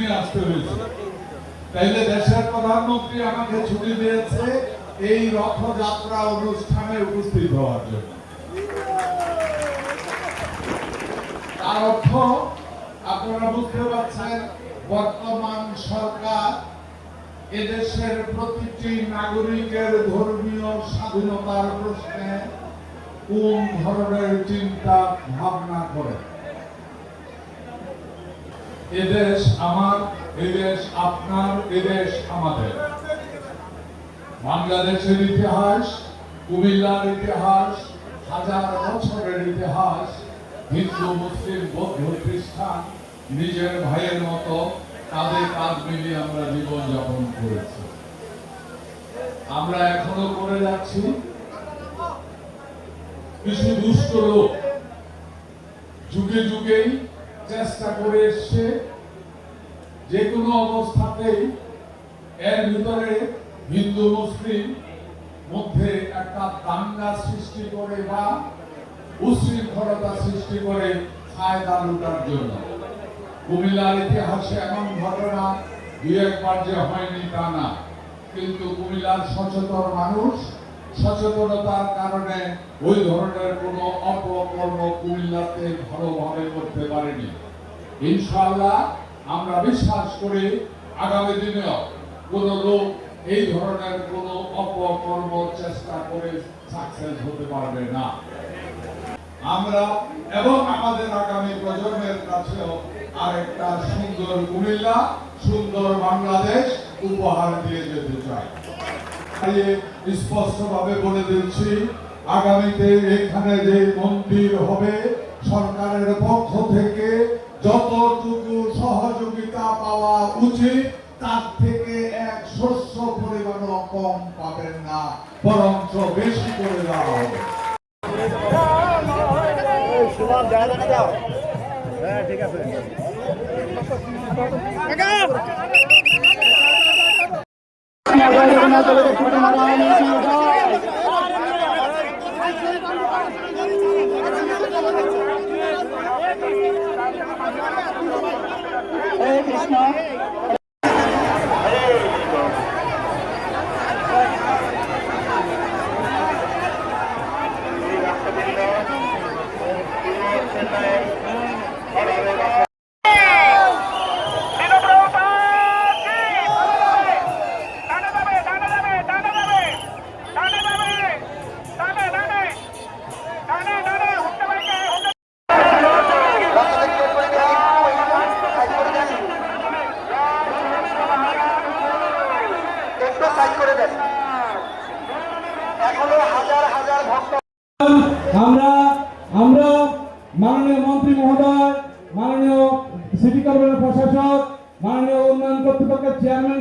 নিয়ে আসতে হয়েছে। তাইলে দেশের প্রধানমন্ত্রী আমাকে ছুটি দিয়েছে এই রথযাত্রা অনুষ্ঠানে উপস্থিত হওয়ার জন্য। তার অর্থ আপনারা বুঝতে পারছেন, বর্তমান সরকার এদেশের প্রতিটি নাগরিকের ধর্মীয় স্বাধীনতার প্রশ্নে কোন ধরনের চিন্তা ভাবনা করে। এদেশ আমার, এদেশ আপনার, এদেশ আমাদের। বাংলাদেশের ইতিহাস, কুমিল্লার ইতিহাস, হাজার বছরের ইতিহাস, হিন্দু মুসলিম বৌদ্ধ খ্রিস্টান নিজের ভাইয়ের মতো কাঁধে কাঁধ মিলিয়ে আমরা জীবন যাপন করেছি, আমরা এখনো করে যাচ্ছি। কিছু দুষ্ট লোক যুগে যুগেই চেষ্টা করে এসছে যে কোনো অবস্থাতেই এর ভিতরে হিন্দু মুসলিম মধ্যে একটা দাঙ্গা সৃষ্টি করে বা উশৃঙ্খলতা সৃষ্টি করে ফায়দা লুটার জন্য। কুমিল্লার ইতিহাসে এমন ঘটনা দুই একবার যে হয়নি তা না, কিন্তু কুমিল্লার সচেতন মানুষ সচেতনতার কারণে ওই ধরনের কোনো অপকর্ম কুমিল্লাতে ভালোভাবে করতে পারেনি। ইনশাআল্লাহ আমরা বিশ্বাস করি আগামী দিনেও কোন লোক এই ধরনের কোন অপকর্ম চেষ্টা করে সাকসেস হতে পারবে না। আমরা এবং আমাদের আগামী প্রজন্মের কাছেও আরেকটা সুন্দর কুমিল্লা, সুন্দর বাংলাদেশ উপহার দিয়ে যেতে চাই। স্পষ্টভাবে বলে দিচ্ছি, আগামীতে এখানে যে মন্দির হবে সরকারের পক্ষ থেকে যতটুকু সহযোগিতা পাওয়া উচিত তার থেকে এক শস্য পরিমাণও কম পাবেন না, বরঞ্চ বেশি করে দেওয়া হবে। ঠিক আছে। আমরা মাননীয় মন্ত্রী মহোদয়, মাননীয় সিটি কর্পোরেশন প্রশাসক, মাননীয় উন্নয়ন কর্তৃপক্ষের চেয়ারম্যান